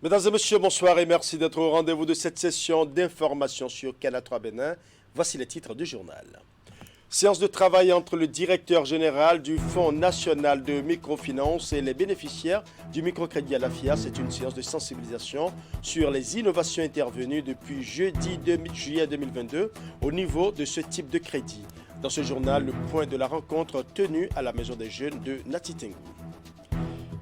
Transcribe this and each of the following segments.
Mesdames et messieurs, bonsoir et merci d'être au rendez-vous de cette session d'information sur Canal 3 Bénin. Voici les titres du journal. Séance de travail entre le directeur général du Fonds national de microfinance et les bénéficiaires du microcrédit à la FIA. C'est une séance de sensibilisation sur les innovations intervenues depuis jeudi 2 juillet 2022 au niveau de ce type de crédit. Dans ce journal, le point de la rencontre tenue à la Maison des Jeunes de Natitengu.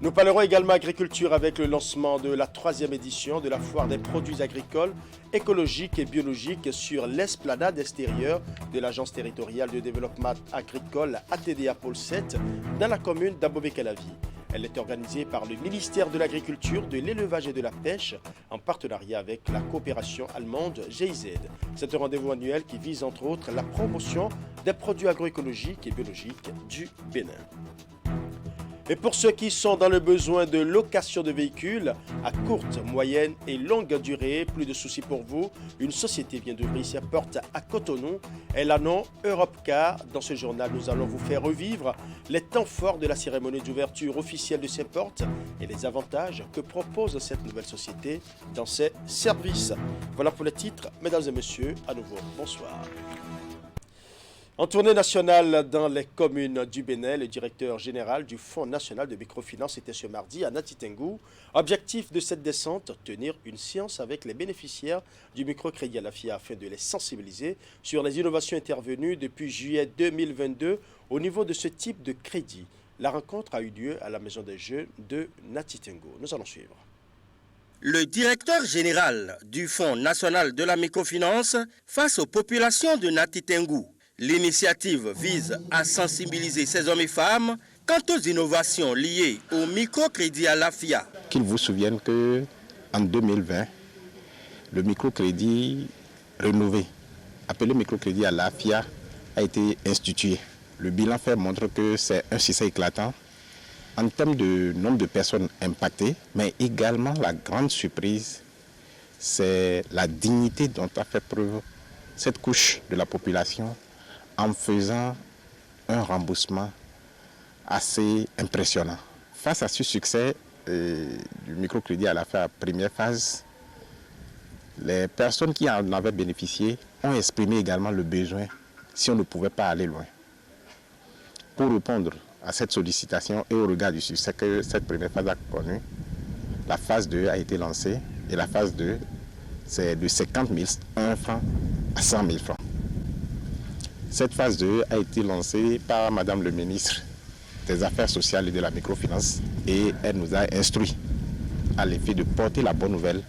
Nous parlerons également agriculture avec le lancement de la 3e édition de la foire des produits agricoles, écologiques et biologiques sur l'esplanade extérieure de l'Agence territoriale de développement agricole ATDA Pôle 7 dans la commune d'Abobé-Calavi. Elle est organisée par le ministère de l'Agriculture, de l'Élevage et de la Pêche en partenariat avec la coopération allemande GIZ. C'est un rendez-vous annuel qui vise entre autres la promotion des produits agroécologiques et biologiques du Bénin. Et pour ceux qui sont dans le besoin de location de véhicules à courte, moyenne et longue durée, plus de soucis pour vous. Une société vient d'ouvrir ses portes à Cotonou. Elle a nom Europcar. Dans ce journal, nous allons vous faire revivre les temps forts de la cérémonie d'ouverture officielle de ses portes et les avantages que propose cette nouvelle société dans ses services. Voilà pour les titres. Mesdames et messieurs, à nouveau, bonsoir. En tournée nationale dans les communes du Bénin, le directeur général du Fonds national de microfinance était ce mardi à Natitengu. Objectif de cette descente, tenir une séance avec les bénéficiaires du microcrédit à la FIA afin de les sensibiliser sur les innovations intervenues depuis juillet 2022 au niveau de ce type de crédit. La rencontre a eu lieu à la Maison des Jeunes de Natitengu. Nous allons suivre. Le directeur général du Fonds national de la microfinance face aux populations de Natitengu. L'initiative vise à sensibiliser ces hommes et femmes quant aux innovations liées au microcrédit à la FIA. Qu'ils vous souviennent qu'en 2020, le microcrédit rénové, appelé microcrédit à la FIA, a été institué. Le bilan fait montre que c'est un succès éclatant en termes de nombre de personnes impactées, mais également la grande surprise, c'est la dignité dont a fait preuve cette couche de la population en faisant un remboursement assez impressionnant. Face à ce succès du microcrédit à la première phase, les personnes qui en avaient bénéficié ont exprimé également le besoin si on ne pouvait pas aller loin. Pour répondre à cette sollicitation et au regard du succès que cette première phase a connu, la phase 2 a été lancée et la phase 2, c'est de 50 000 francs à 100 000 francs. Cette phase 2 a été lancée par Madame le ministre des Affaires sociales et de la microfinance et elle nous a instruit à l'effet de porter la bonne nouvelle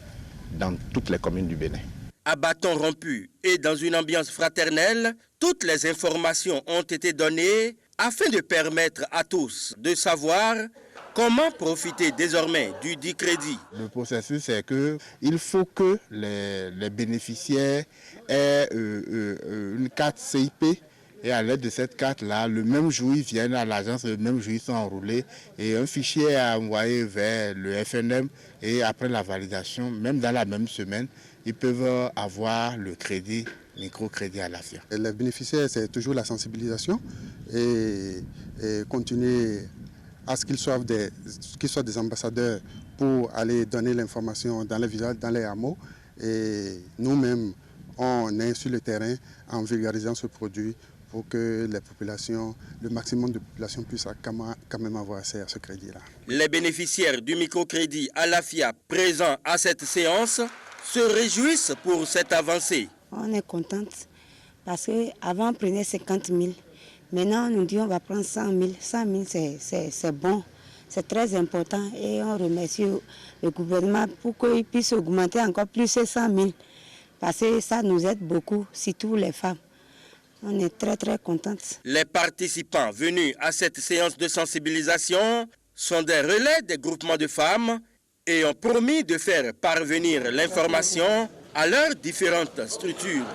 dans toutes les communes du Bénin. À bâton rompu et dans une ambiance fraternelle, toutes les informations ont été données afin de permettre à tous de savoir comment profiter désormais du dit crédit. Le processus, c'est qu'il faut que les bénéficiaires aient une carte CIP et à l'aide de cette carte-là, le même jour, ils viennent à l'agence, le même jour, ils sont enrôlés et un fichier est envoyé vers le FNM et après la validation, même dans la même semaine, ils peuvent avoir le crédit, microcrédit à la FIA. Les bénéficiaires, c'est toujours la sensibilisation et continuer à ce qu'ils soient des ambassadeurs pour aller donner l'information dans les villages, dans les hameaux. Et nous-mêmes, on est sur le terrain en vulgarisant ce produit pour que les populations, le maximum de populations puissent quand même avoir accès à ce crédit-là. Les bénéficiaires du microcrédit à la FIA présents à cette séance se réjouissent pour cette avancée. On est contente parce qu'avant on prenait 50 000. Maintenant, on nous dit qu'on va prendre 100 000. 100 000, c'est bon, c'est très important. Et on remercie le gouvernement pour qu'il puisse augmenter encore plus ces 100 000. Parce que ça nous aide beaucoup, surtout les femmes. On est très, très contentes. Les participants venus à cette séance de sensibilisation sont des relais des groupements de femmes et ont promis de faire parvenir l'information à leurs différentes structures.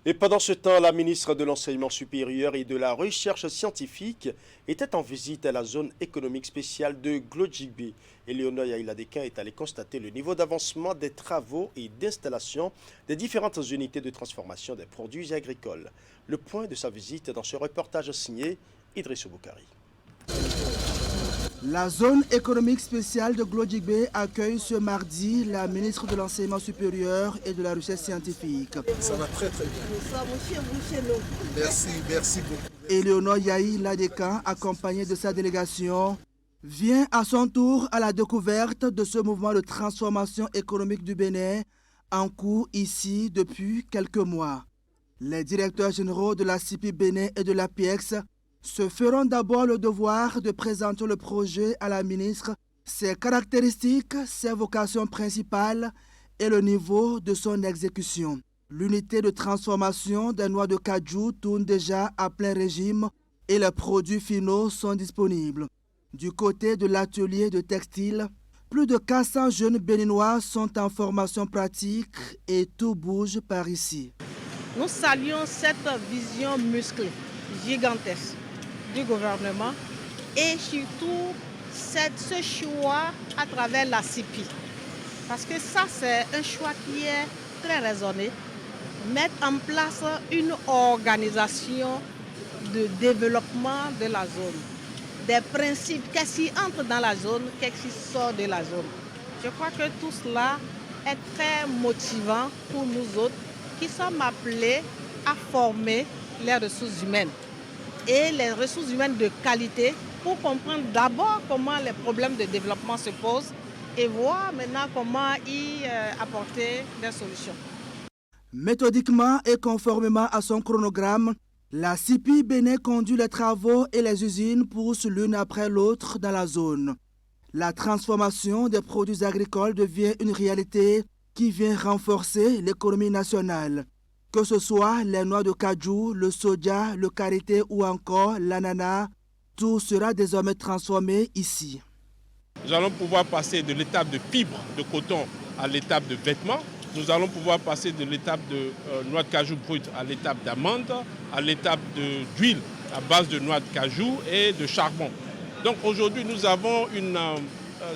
Et pendant ce temps, la ministre de l'Enseignement supérieur et de la Recherche scientifique était en visite à la zone économique spéciale de Glodjigbe. Éléonore Yaïladekin est allée constater le niveau d'avancement des travaux et d'installation des différentes unités de transformation des produits agricoles. Le point de sa visite dans ce reportage signé Idrissou Boukari. La zone économique spéciale de Glodjibé accueille ce mardi la ministre de l'Enseignement supérieur et de la Recherche scientifique. Ça va très très bien. Nous sommes chez vous. Merci beaucoup. Éléonore Yahi Ladeka, accompagnée de sa délégation, vient à son tour à la découverte de ce mouvement de transformation économique du Bénin en cours ici depuis quelques mois. Les directeurs généraux de la CIPI Bénin et de l'APEX se feront d'abord le devoir de présenter le projet à la ministre, ses caractéristiques, ses vocations principales et le niveau de son exécution. L'unité de transformation des noix de cajou tourne déjà à plein régime et les produits finaux sont disponibles. Du côté de l'atelier de textile, plus de 400 jeunes béninois sont en formation pratique et tout bouge par ici. Nous saluons cette vision musclée, gigantesque du gouvernement et surtout ce choix à travers la CIPI. Parce que ça, c'est un choix qui est très raisonné. Mettre en place une organisation de développement de la zone. Des principes, qu'est-ce qui entre dans la zone, qu'est-ce qui sort de la zone. Je crois que tout cela est très motivant pour nous autres qui sommes appelés à former les ressources humaines. Et les ressources humaines de qualité pour comprendre d'abord comment les problèmes de développement se posent et voir maintenant comment y apporter des solutions. Méthodiquement et conformément à son chronogramme, la CIPI Bénin conduit les travaux et les usines poussent l'une après l'autre dans la zone. La transformation des produits agricoles devient une réalité qui vient renforcer l'économie nationale. Que ce soit les noix de cajou, le soja, le karité ou encore l'ananas, tout sera désormais transformé ici. Nous allons pouvoir passer de l'étape de fibre de coton à l'étape de vêtements. Nous allons pouvoir passer de l'étape de noix de cajou brute à l'étape d'amande, à l'étape d'huile à base de noix de cajou et de charbon. Donc aujourd'hui, nous avons une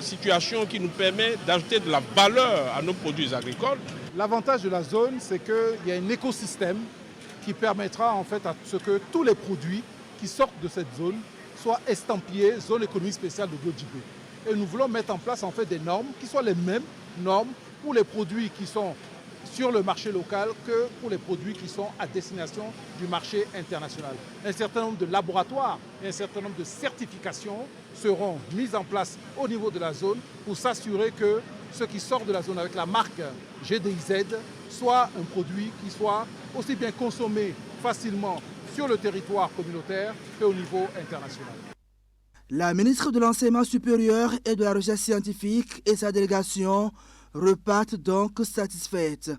situation qui nous permet d'ajouter de la valeur à nos produits agricoles. L'avantage de la zone, c'est qu'il y a un écosystème qui permettra en fait à ce que tous les produits qui sortent de cette zone soient estampillés zone économique spéciale de Glodjibé. Et nous voulons mettre en place en fait des normes qui soient les mêmes normes pour les produits qui sont sur le marché local que pour les produits qui sont à destination du marché international. Un certain nombre de laboratoires et un certain nombre de certifications seront mis en place au niveau de la zone pour s'assurer que ce qui sort de la zone avec la marque GDIZ soit un produit qui soit aussi bien consommé facilement sur le territoire communautaire qu'au niveau international. La ministre de l'Enseignement supérieur et de la Recherche scientifique et sa délégation repartent donc satisfaites.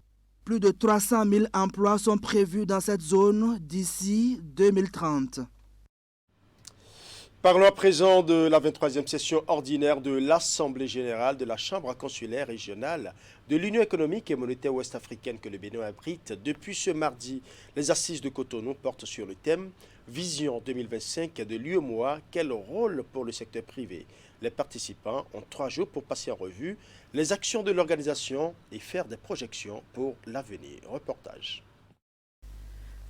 Plus de 300 000 emplois sont prévus dans cette zone d'ici 2030. Parlons à présent de la 23e session ordinaire de l'Assemblée générale de la Chambre consulaire régionale de l'Union économique et monétaire ouest-africaine que le Bénin abrite. Depuis ce mardi, les assises de Cotonou portent sur le thème « Vision 2025 de l'UEMOA, quel rôle pour le secteur privé ?» Les participants ont 3 jours pour passer en revue les actions de l'organisation et faire des projections pour l'avenir. Reportage.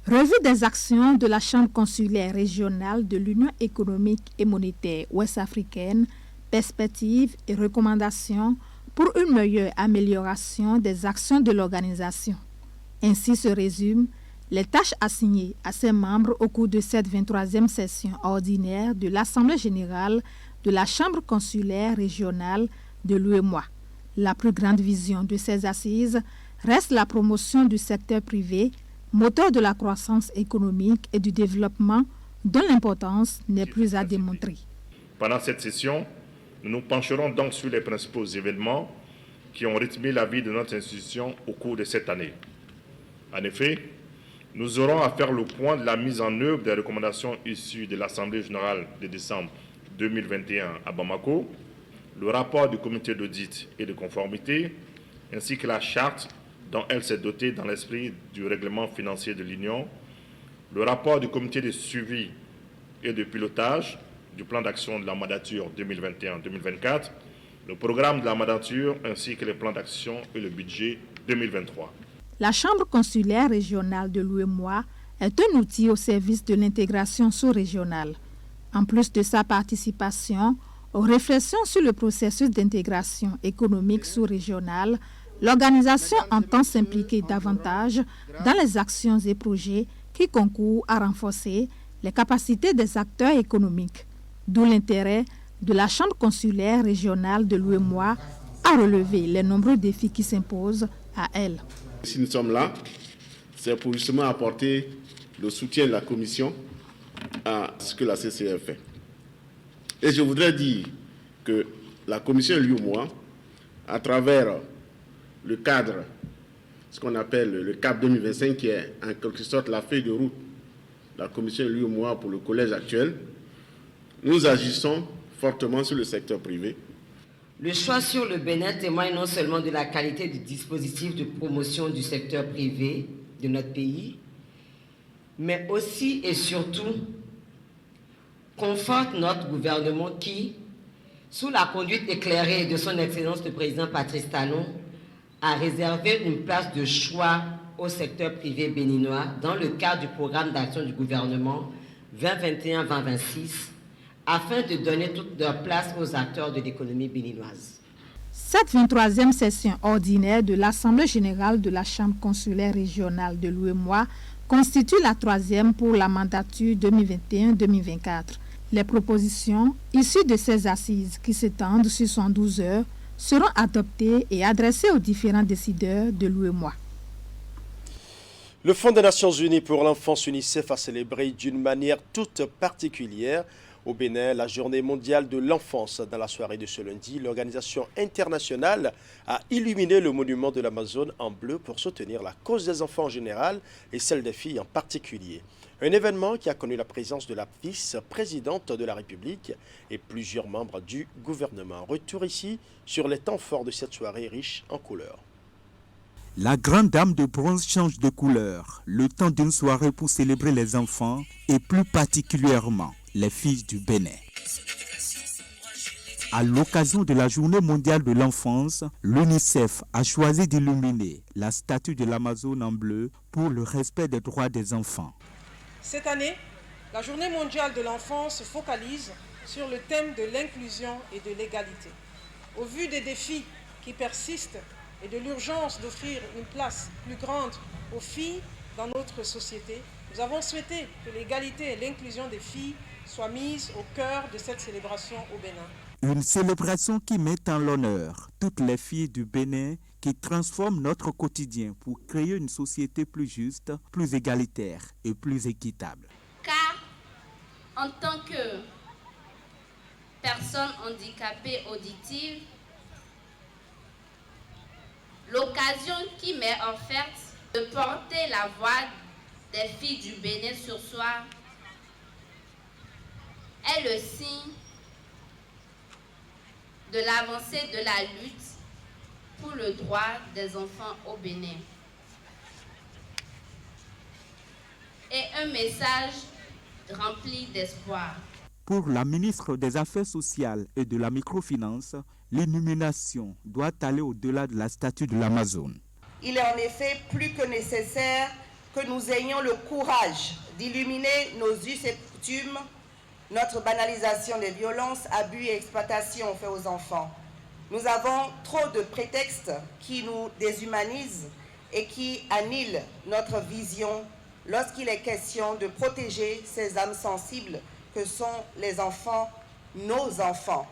Revue des actions de la Chambre consulaire régionale de l'Union économique et monétaire ouest-africaine, perspectives et recommandations pour une meilleure amélioration des actions de l'organisation. Ainsi se résument les tâches assignées à ses membres au cours de cette 23e session ordinaire de l'Assemblée générale de la Chambre consulaire régionale de l'UEMOA. La plus grande vision de ces assises reste la promotion du secteur privé, moteur de la croissance économique et du développement, dont l'importance n'est plus à démontrer. Pendant cette session, nous nous pencherons donc sur les principaux événements qui ont rythmé la vie de notre institution au cours de cette année. En effet, nous aurons à faire le point de la mise en œuvre des recommandations issues de l'Assemblée générale de décembre 2021 à Bamako, le rapport du comité d'audit et de conformité, ainsi que la charte dont elle s'est dotée dans l'esprit du règlement financier de l'Union, le rapport du comité de suivi et de pilotage du plan d'action de la mandature 2021-2024, le programme de la mandature ainsi que les plans d'action et le budget 2023. La Chambre consulaire régionale de l'UEMOA est un outil au service de l'intégration sous-régionale. En plus de sa participation Aux réflexions sur le processus d'intégration économique sous-régionale, l'organisation entend s'impliquer davantage dans les actions et projets qui concourent à renforcer les capacités des acteurs économiques, d'où l'intérêt de la Chambre consulaire régionale de l'UEMOA à relever les nombreux défis qui s'imposent à elle. Si nous sommes là, c'est pour justement apporter le soutien de la Commission à ce que la CCR fait. Et je voudrais dire que la Commission l'UEMOA, à travers le cadre, ce qu'on appelle le CAP 2025, qui est en quelque sorte la feuille de route de la Commission l'UEMOA pour le collège actuel, nous agissons fortement sur le secteur privé. Le choix sur le Bénin témoigne non seulement de la qualité du dispositif de promotion du secteur privé de notre pays, mais aussi et surtout conforte notre gouvernement qui, sous la conduite éclairée de son Excellence le Président Patrice Talon, a réservé une place de choix au secteur privé béninois dans le cadre du programme d'action du gouvernement 2021-2026, afin de donner toute leur place aux acteurs de l'économie béninoise. Cette 23e session ordinaire de l'Assemblée générale de la Chambre consulaire régionale de l'UEMOA constitue la 3e pour la mandature 2021-2024. Les propositions issues de ces assises, qui s'étendent sur 112 heures, seront adoptées et adressées aux différents décideurs de l'UEMOA. Le Fonds des Nations Unies pour l'enfance UNICEF a célébré d'une manière toute particulière au Bénin la journée mondiale de l'enfance. Dans la soirée de ce lundi, l'organisation internationale a illuminé le monument de l'Amazone en bleu pour soutenir la cause des enfants en général et celle des filles en particulier. Un événement qui a connu la présence de la vice-présidente de la République et plusieurs membres du gouvernement. Retour ici sur les temps forts de cette soirée riche en couleurs. La grande dame de bronze change de couleur le temps d'une soirée pour célébrer les enfants et plus particulièrement les filles du Bénin. À l'occasion de la Journée mondiale de l'enfance, l'UNICEF a choisi d'illuminer la statue de l'Amazone en bleu pour le respect des droits des enfants. Cette année, la Journée mondiale de l'enfance se focalise sur le thème de l'inclusion et de l'égalité. Au vu des défis qui persistent et de l'urgence d'offrir une place plus grande aux filles dans notre société, nous avons souhaité que l'égalité et l'inclusion des filles soient mises au cœur de cette célébration au Bénin. Une célébration qui met en l'honneur toutes les filles du Bénin qui transforment notre quotidien pour créer une société plus juste, plus égalitaire et plus équitable. Car, en tant que personne handicapée auditive, l'occasion qui m'est offerte de porter la voix des filles du Bénin sur soi est le signe de l'avancée de la lutte pour le droit des enfants au Bénin. Et un message rempli d'espoir. Pour la ministre des Affaires sociales et de la microfinance, l'illumination doit aller au-delà de la statue de l'Amazone. Il est en effet plus que nécessaire que nous ayons le courage d'illuminer nos us et coutumes, notre banalisation des violences, abus et exploitations faits aux enfants. Nous avons trop de prétextes qui nous déshumanisent et qui annihilent notre vision lorsqu'il est question de protéger ces âmes sensibles que sont les enfants, nos enfants.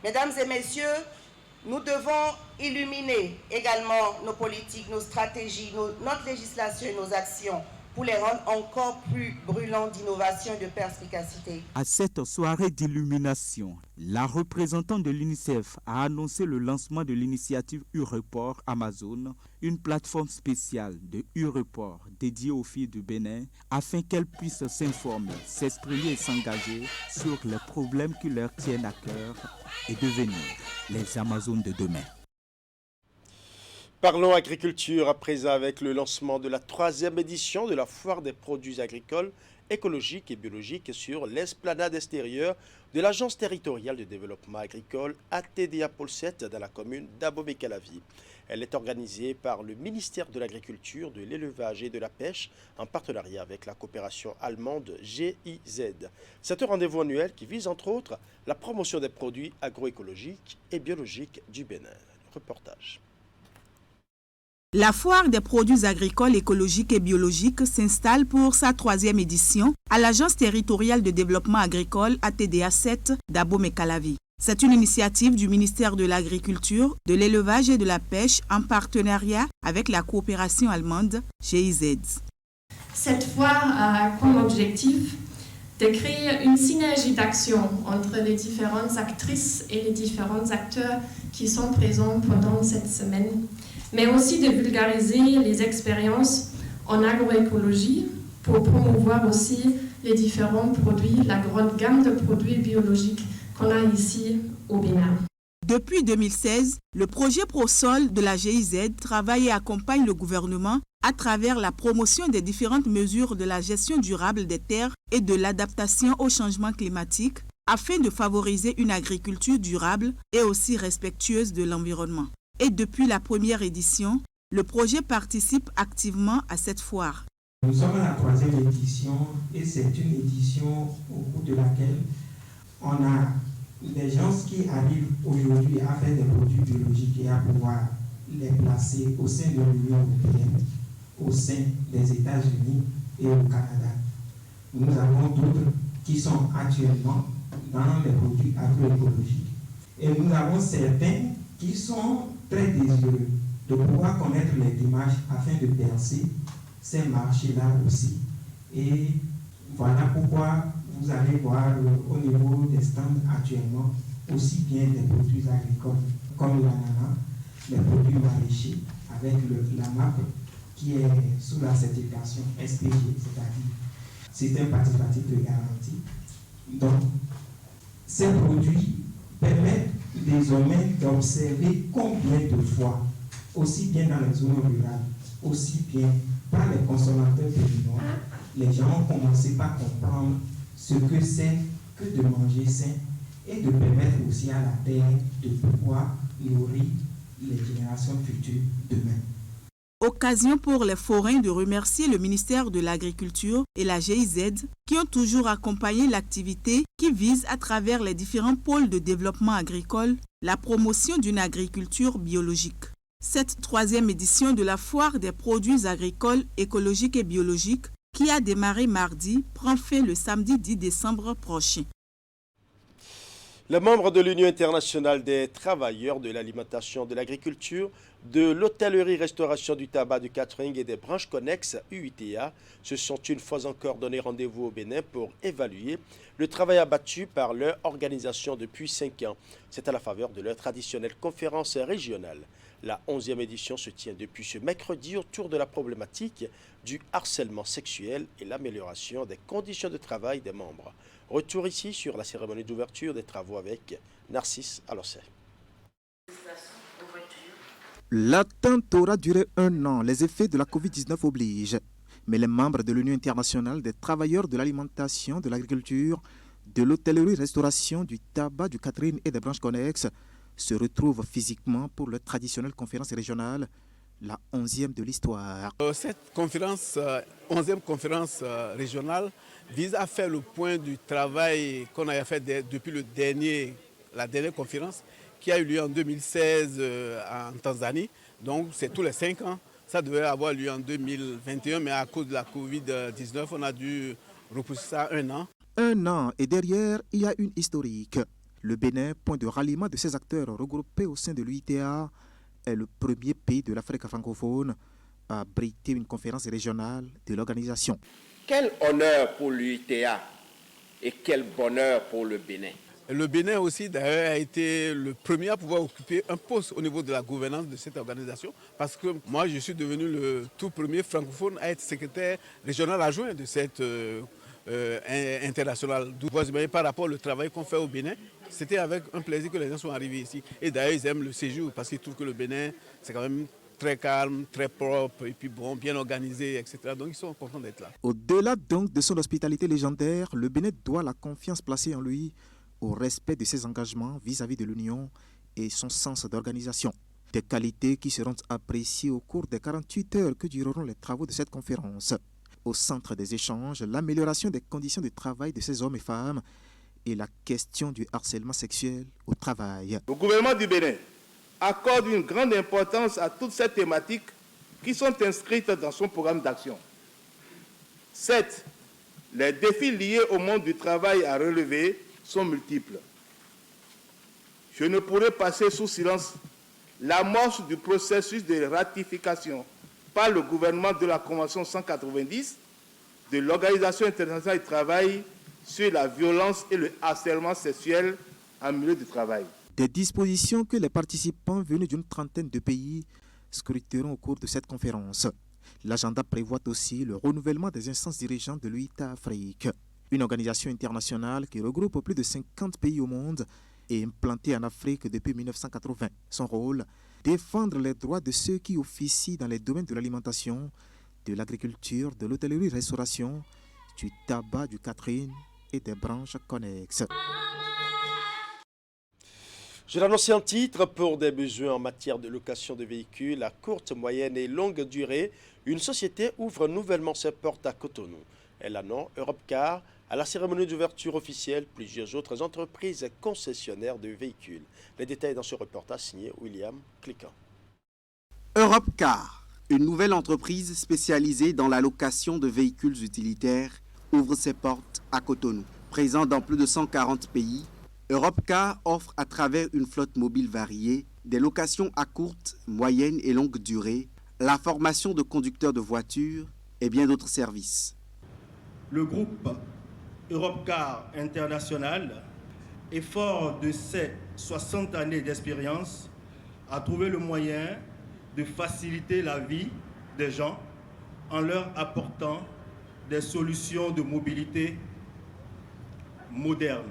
Mesdames et messieurs, nous devons illuminer également nos politiques, nos stratégies, notre législation et nos actions pour les rendre encore plus brûlants d'innovation et de perspicacité. À cette soirée d'illumination, la représentante de l'UNICEF a annoncé le lancement de l'initiative U-Report Amazone, une plateforme spéciale de U-Report dédiée aux filles du Bénin afin qu'elles puissent s'informer, s'exprimer et s'engager sur les problèmes qui leur tiennent à cœur et devenir les Amazones de demain. Parlons agriculture à présent avec le lancement de la 3e édition de la Foire des produits agricoles écologique et biologique sur l'esplanade extérieure de l'Agence territoriale de développement agricole ATDA Pôle 7 dans la commune d'Abomey-Calavi. Elle est organisée par le ministère de l'Agriculture, de l'Élevage et de la Pêche en partenariat avec la coopération allemande GIZ. C'est un rendez-vous annuel qui vise entre autres la promotion des produits agroécologiques et biologiques du Bénin. Reportage. La foire des produits agricoles, écologiques et biologiques s'installe pour sa 3e édition à l'Agence territoriale de développement agricole ATDA 7 d'Abomey-Calavi. C'est une initiative du ministère de l'Agriculture, de l'Élevage et de la Pêche en partenariat avec la coopération allemande GIZ. Cette foire a comme objectif de créer une synergie d'action entre les différentes actrices et les différents acteurs qui sont présents pendant cette semaine, mais aussi de vulgariser les expériences en agroécologie pour promouvoir aussi les différents produits, la grande gamme de produits biologiques qu'on a ici au Bénin. Depuis 2016, le projet ProSol de la GIZ travaille et accompagne le gouvernement à travers la promotion des différentes mesures de la gestion durable des terres et de l'adaptation au changement climatique afin de favoriser une agriculture durable et aussi respectueuse de l'environnement. Et depuis la première édition, le projet participe activement à cette foire. Nous sommes à la 3e édition et c'est une édition au cours de laquelle on a des gens qui arrivent aujourd'hui à faire des produits biologiques et à pouvoir les placer au sein de l'Union européenne, au sein des États-Unis et au Canada. Nous avons d'autres qui sont actuellement dans les produits agroécologiques. Et nous avons certains qui sont très désireux de pouvoir connaître les démarches afin de percer ces marchés-là aussi. Et voilà pourquoi vous allez voir au niveau des stands actuellement aussi bien des produits agricoles comme l'ananas, les produits maraîchers avec la MAP qui est sous la certification SPG, c'est-à-dire système participatif de garantie. Donc, ces produits permettent désormais d'observer combien de fois, aussi bien dans les zones rurales, aussi bien par les consommateurs béninois, les gens ont commencé par comprendre ce que c'est que de manger sain et de permettre aussi à la terre de pouvoir nourrir les générations futures demain. Occasion pour les forains de remercier le ministère de l'Agriculture et la GIZ qui ont toujours accompagné l'activité qui vise à travers les différents pôles de développement agricole la promotion d'une agriculture biologique. Cette 3e édition de la foire des produits agricoles, écologiques et biologiques qui a démarré mardi prend fin le samedi 10 décembre prochain. Les membres de l'Union internationale des travailleurs de l'alimentation, de l'agriculture, de l'hôtellerie-restauration, du tabac, du catering et des branches connexes UITA se sont une fois encore donné rendez-vous au Bénin pour évaluer le travail abattu par leur organisation depuis 5 ans. C'est à la faveur de leur traditionnelle conférence régionale. La 11e édition se tient depuis ce mercredi autour de la problématique du harcèlement sexuel et l'amélioration des conditions de travail des membres. Retour ici sur la cérémonie d'ouverture des travaux avec Narcisse Alossé. L'attente aura duré 1 an. Les effets de la Covid-19 obligent. Mais les membres de l'Union internationale des travailleurs de l'alimentation, de l'agriculture, de l'hôtellerie-restauration, du tabac, du catering et des branches connexes se retrouvent physiquement pour leur traditionnelle conférence régionale, la 11e de l'histoire. Cette conférence, 11e conférence régionale, vise à faire le point du travail qu'on a fait depuis la dernière conférence qui a eu lieu en 2016 en Tanzanie. Donc c'est tous les 5 ans. Ça devait avoir lieu en 2021, mais à cause de la Covid-19, on a dû repousser ça 1 an. 1 an et derrière, il y a une historique. Le Bénin, point de ralliement de ces acteurs regroupés au sein de l'UITA, est le premier pays de l'Afrique francophone à abriter une conférence régionale de l'organisation. Quel honneur pour l'UITA et quel bonheur pour le Bénin. Le Bénin aussi d'ailleurs a été le premier à pouvoir occuper un poste au niveau de la gouvernance de cette organisation parce que moi je suis devenu le tout premier francophone à être secrétaire régional adjoint de cette internationale. Vous imaginez par rapport au travail qu'on fait au Bénin, c'était avec un plaisir que les gens sont arrivés ici. Et d'ailleurs ils aiment le séjour parce qu'ils trouvent que le Bénin c'est quand même très calme, très propre, et puis bon, bien organisé, etc. Donc ils sont contents d'être là. Au-delà donc de son hospitalité légendaire, le Bénin doit la confiance placée en lui au respect de ses engagements vis-à-vis de l'Union et son sens d'organisation. Des qualités qui seront appréciées au cours des 48 heures que dureront les travaux de cette conférence. Au centre des échanges, l'amélioration des conditions de travail de ces hommes et femmes et la question du harcèlement sexuel au travail. Le gouvernement du Bénin accorde une grande importance à toutes ces thématiques qui sont inscrites dans son programme d'action. 7. Les défis liés au monde du travail à relever sont multiples. Je ne pourrais passer sous silence l'amorce du processus de ratification par le gouvernement de la Convention 190 de l'Organisation internationale du travail sur la violence et le harcèlement sexuel en milieu de travail. Des dispositions que les participants venus d'une trentaine de pays scruteront au cours de cette conférence. L'agenda prévoit aussi le renouvellement des instances dirigeantes de l'UITA Afrique, une organisation internationale qui regroupe plus de 50 pays au monde et implantée en Afrique depuis 1980. Son rôle, défendre les droits de ceux qui officient dans les domaines de l'alimentation, de l'agriculture, de l'hôtellerie-restauration, du tabac, du catering et des branches connexes. Je l'annonçais en titre, pour des besoins en matière de location de véhicules à courte, moyenne et longue durée, une société ouvre nouvellement ses portes à Cotonou. Elle annonce Europcar. À la cérémonie d'ouverture officielle, plusieurs autres entreprises concessionnaires de véhicules. Les détails dans ce reportage signé William Cliquant. Europcar, une nouvelle entreprise spécialisée dans la location de véhicules utilitaires, ouvre ses portes à Cotonou. Présent dans plus de 140 pays, Europcar offre à travers une flotte mobile variée des locations à courte, moyenne et longue durée, la formation de conducteurs de voitures et bien d'autres services. Le groupe Europcar International est fort de ses 60 années d'expérience a trouvé le moyen de faciliter la vie des gens en leur apportant des solutions de mobilité modernes.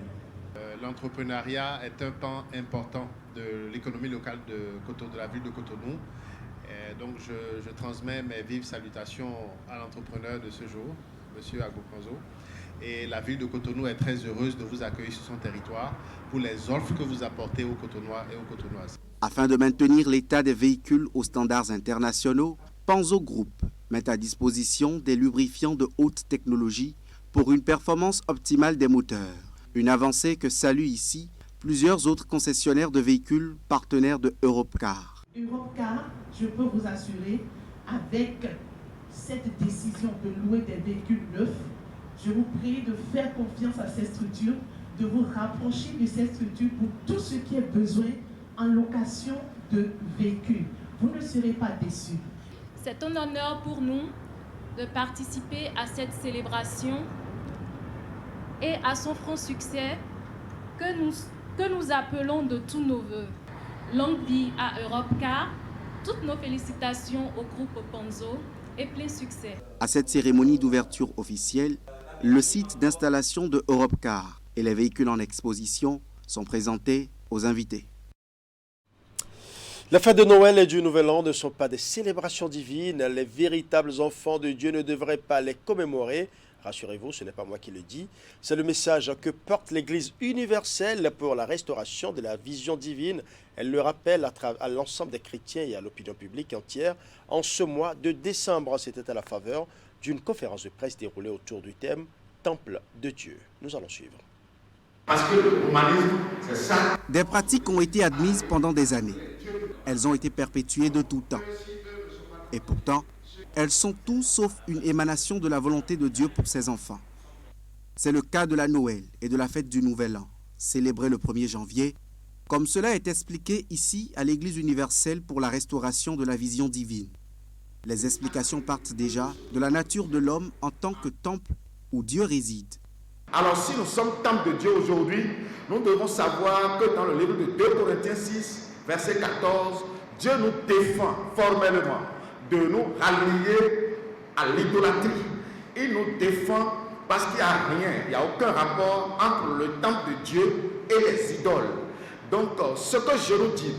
L'entrepreneuriat est un pan important de l'économie locale de la ville de Cotonou. Donc je transmets mes vives salutations à l'entrepreneur de ce jour, M. Agokanzo. Et la ville de Cotonou est très heureuse de vous accueillir sur son territoire pour les offres que vous apportez aux Cotonois et aux Cotonoises. Afin de maintenir l'état des véhicules aux standards internationaux, Panzo Group met à disposition des lubrifiants de haute technologie pour une performance optimale des moteurs. Une avancée que saluent ici plusieurs autres concessionnaires de véhicules partenaires de Europcar. Europcar, je peux vous assurer, avec cette décision de louer des véhicules neufs, je vous prie de faire confiance à ces structures, de vous rapprocher de ces structures pour tout ce qui est besoin en location de véhicules. Vous ne serez pas déçus. C'est un honneur pour nous de participer à cette célébration et à son franc succès que nous appelons de tous nos voeux. Longue vie à Europcar, toutes nos félicitations au groupe Panzo et plein succès. À cette cérémonie d'ouverture officielle, le site d'installation de Europcar et les véhicules en exposition sont présentés aux invités. La fête de Noël et du Nouvel An ne sont pas des célébrations divines. Les véritables enfants de Dieu ne devraient pas les commémorer. Rassurez-vous, ce n'est pas moi qui le dis. C'est le message que porte l'Église universelle pour la restauration de la vision divine. Elle le rappelle à l'ensemble des chrétiens et à l'opinion publique entière en ce mois de décembre. C'était à la faveur d'une conférence de presse déroulée autour du thème « Temple de Dieu ». Nous allons suivre. Parce que le humanisme, c'est ça. Des pratiques ont été admises pendant des années. Elles ont été perpétuées de tout temps. Et pourtant, elles sont tout sauf une émanation de la volonté de Dieu pour ses enfants. C'est le cas de la Noël et de la fête du Nouvel An, célébrée le 1er janvier, comme cela est expliqué ici à l'Église universelle pour la restauration de la vision divine. Les explications partent déjà de la nature de l'homme en tant que temple où Dieu réside. Alors si nous sommes temple de Dieu aujourd'hui, nous devons savoir que dans le livre de 2 Corinthiens 6, verset 14, Dieu nous défend formellement de nous rallier à l'idolâtrie. Il nous défend parce qu'il n'y a rien, il n'y a aucun rapport entre le temple de Dieu et les idoles. Donc ce que je nous dis,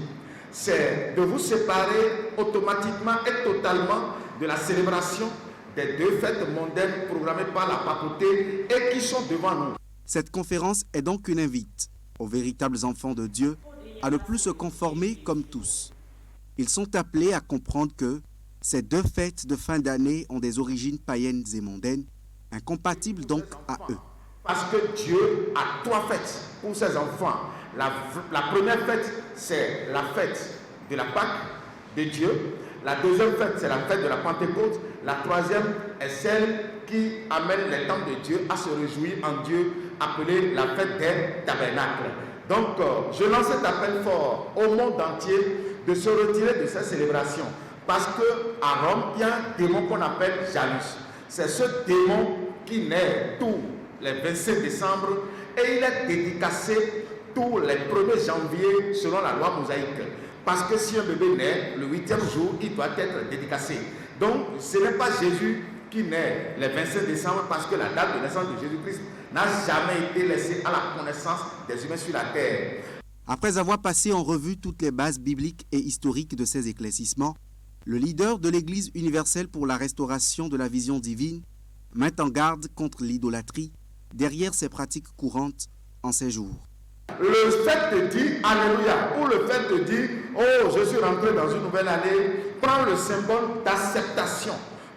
c'est de vous séparer automatiquement et totalement de la célébration des 2 fêtes mondaines programmées par la papauté et qui sont devant nous. Cette conférence est donc une invite aux véritables enfants de Dieu à ne plus se conformer comme tous. Ils sont appelés à comprendre que ces 2 fêtes de fin d'année ont des origines païennes et mondaines, incompatibles donc à eux. Parce que Dieu a 3 fêtes pour ses enfants. La première fête, c'est la fête de la Pâque de Dieu. La deuxième fête, c'est la fête de la Pentecôte. La troisième est celle qui amène les temps de Dieu à se réjouir en Dieu, appelée la fête des tabernacles. Donc, je lance cet appel fort au monde entier de se retirer de ces célébrations. Parce qu'à Rome, il y a un démon qu'on appelle Janus. C'est ce démon qui naît tous les 25 décembre et il est dédicacé tous les 1er janvier selon la loi mosaïque. Parce que si un bébé naît le 8e jour, il doit être dédicacé. Donc, ce n'est pas Jésus qui naît le 25 décembre parce que la date de naissance de Jésus-Christ n'a jamais été laissée à la connaissance des humains sur la terre. Après avoir passé en revue toutes les bases bibliques et historiques de ces éclaircissements, le leader de l'Église universelle pour la restauration de la vision divine met en garde contre l'idolâtrie derrière ces pratiques courantes en ces jours. Le fait de dire Alléluia ou le fait de dire oh, je suis rentré dans une nouvelle année prend le symbole d'acceptation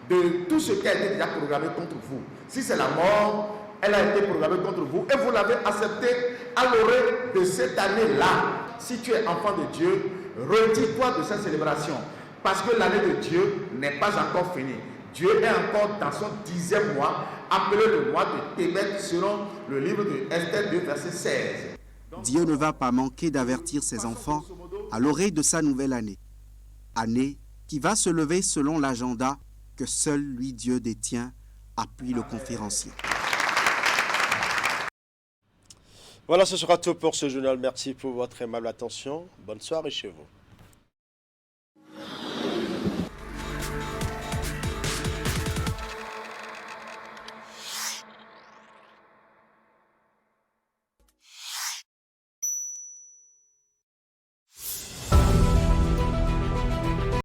de tout ce qui a été déjà programmé contre vous. Si c'est la mort, elle a été programmée contre vous et vous l'avez acceptée à l'orée de cette année-là. Si tu es enfant de Dieu, retire-toi de cette célébration parce que l'année de Dieu n'est pas encore finie. Dieu est encore dans son 10e mois, appelé le mois de Tébet selon le livre de Esther 2, verset 16. Dieu ne va pas manquer d'avertir ses enfants à l'orée de sa nouvelle année. Année qui va se lever selon l'agenda que seul lui Dieu détient, appuie le conférencier. Voilà, ce sera tout pour ce journal. Merci pour votre aimable attention. Bonne soirée chez vous.